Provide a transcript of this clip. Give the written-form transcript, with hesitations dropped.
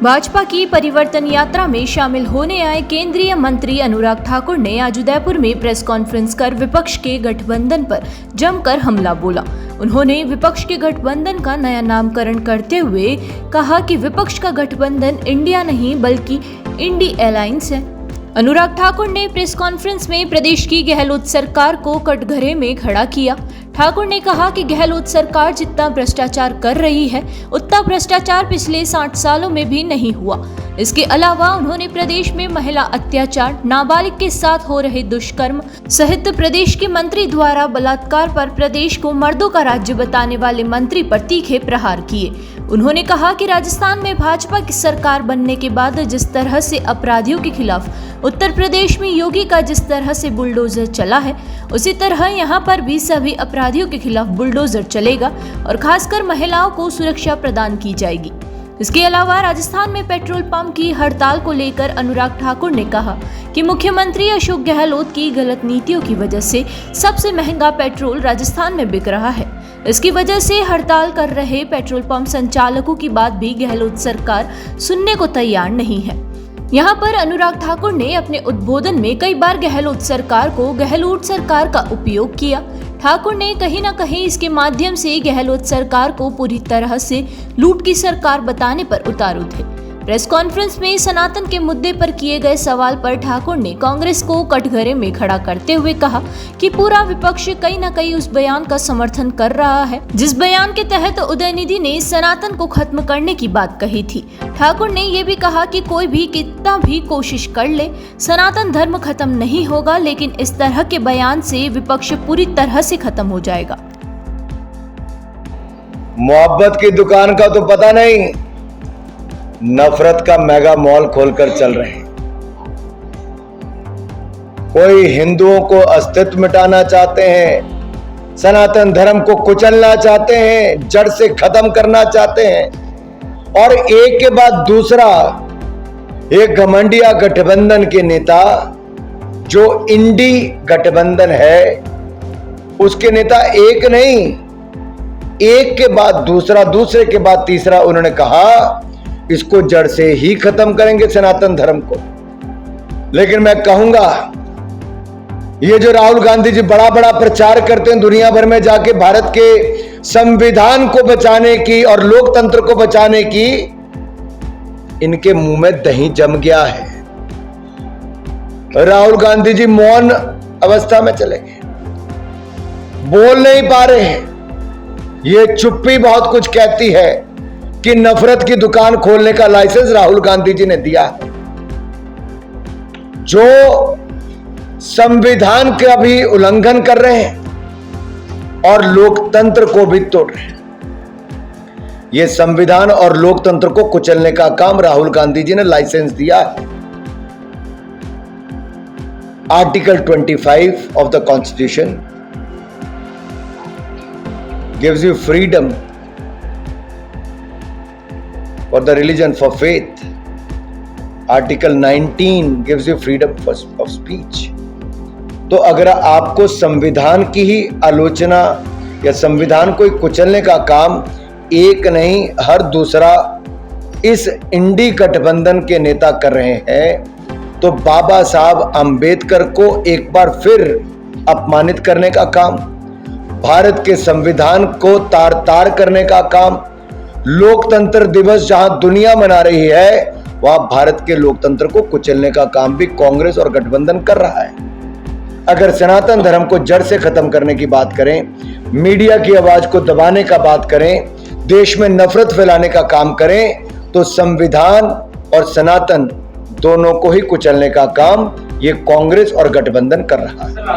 भाजपा की परिवर्तन यात्रा में शामिल होने आए केंद्रीय मंत्री अनुराग ठाकुर ने आज उदयपुर में प्रेस कॉन्फ्रेंस कर विपक्ष के गठबंधन पर जमकर हमला बोला। उन्होंने विपक्ष के गठबंधन का नया नामकरण करते हुए कहा कि विपक्ष का गठबंधन इंडिया नहीं बल्कि इंडी अलायंस है। अनुराग ठाकुर ने प्रेस कॉन्फ्रेंस में प्रदेश की गहलोत सरकार को कटघरे में खड़ा किया। ठाकुर ने कहा कि गहलोत सरकार जितना भ्रष्टाचार कर रही है उतना भ्रष्टाचार पिछले 60 सालों में भी नहीं हुआ। इसके अलावा उन्होंने प्रदेश में महिला अत्याचार, नाबालिग के साथ हो रहे दुष्कर्म सहित प्रदेश के मंत्री द्वारा बलात्कार पर प्रदेश को मर्दों का राज्य बताने वाले मंत्री पर तीखे प्रहार किए। उन्होंने कहा कि राजस्थान में भाजपा की सरकार बनने के बाद जिस तरह से अपराधियों के खिलाफ उत्तर प्रदेश में योगी का जिस तरह से बुलडोजर चला है, उसी तरह यहाँ पर भी सभी अपराधियों के खिलाफ बुलडोजर चलेगा और खासकर महिलाओं को सुरक्षा प्रदान की जाएगी। इसके अलावा राजस्थान में पेट्रोल पंप की हड़ताल को लेकर अनुराग ठाकुर ने कहा कि मुख्यमंत्री अशोक गहलोत की गलत नीतियों की वजह से सबसे महंगा पेट्रोल राजस्थान में बिक रहा है। इसकी वजह से हड़ताल कर रहे पेट्रोल पंप संचालकों की बात भी गहलोत सरकार सुनने को तैयार नहीं है। यहाँ पर अनुराग ठाकुर ने अपने उद्बोधन में कई बार गहलोत सरकार को गहलोत सरकार का उपयोग किया। ठाकुर ने कहीं न कहीं इसके माध्यम से गहलोत सरकार को पूरी तरह से लूट की सरकार बताने पर उतारू थे। प्रेस कॉन्फ्रेंस में सनातन के मुद्दे पर किए गए सवाल पर ठाकुर ने कांग्रेस को कटघरे में खड़ा करते हुए कहा कि पूरा विपक्ष कहीं न कहीं उस बयान का समर्थन कर रहा है जिस बयान के तहत उदयनिधि ने सनातन को खत्म करने की बात कही थी। ठाकुर ने ये भी कहा कि कोई भी कितना भी कोशिश कर ले, सनातन धर्म खत्म नहीं होगा, लेकिन इस तरह के बयान से विपक्ष पूरी तरह से खत्म हो जाएगा। मोहब्बत की दुकान का तो पता नहीं, नफरत का मेगा मॉल खोलकर चल रहे हैं। कोई हिंदुओं को अस्तित्व मिटाना चाहते हैं, सनातन धर्म को कुचलना चाहते हैं, जड़ से खत्म करना चाहते हैं, और एक के बाद दूसरा एक घमंडिया गठबंधन के नेता जो इंडी गठबंधन है उसके नेता एक नहीं, एक के बाद दूसरा, दूसरे के बाद तीसरा उन्होंने कहा इसको जड़ से ही खत्म करेंगे सनातन धर्म को। लेकिन मैं कहूंगा ये जो राहुल गांधी जी बड़ा बड़ा प्रचार करते हैं दुनिया भर में जाके भारत के संविधान को बचाने की और लोकतंत्र को बचाने की, इनके मुंह में दही जम गया है। राहुल गांधी जी मौन अवस्था में चले गए, बोल नहीं पा रहे हैं। ये चुप्पी बहुत कुछ कहती है कि नफरत की दुकान खोलने का लाइसेंस राहुल गांधी जी ने दिया है, जो संविधान का भी उल्लंघन कर रहे हैं और लोकतंत्र को भी तोड़ रहे हैं। यह संविधान और लोकतंत्र को कुचलने का काम राहुल गांधी जी ने लाइसेंस दिया है। Article 25 of the constitution gives you freedom for the religion, for faith. Article 19 gives you freedom of speech. तो अगर आपको संविधान की ही आलोचना या संविधान को कुचलने का काम एक नहीं हर दूसरा इस इंडी गठबंधन के नेता कर रहे हैं, तो बाबा साहब अंबेडकर को एक बार फिर अपमानित करने का काम, भारत के संविधान को तार तार करने का काम, लोकतंत्र दिवस जहां दुनिया मना रही है वहां भारत के लोकतंत्र को कुचलने का काम भी कांग्रेस और गठबंधन कर रहा है। अगर सनातन धर्म को जड़ से खत्म करने की बात करें, मीडिया की आवाज को दबाने का बात करें, देश में नफरत फैलाने का काम करें, तो संविधान और सनातन दोनों को ही कुचलने का काम ये कांग्रेस और गठबंधन कर रहा है।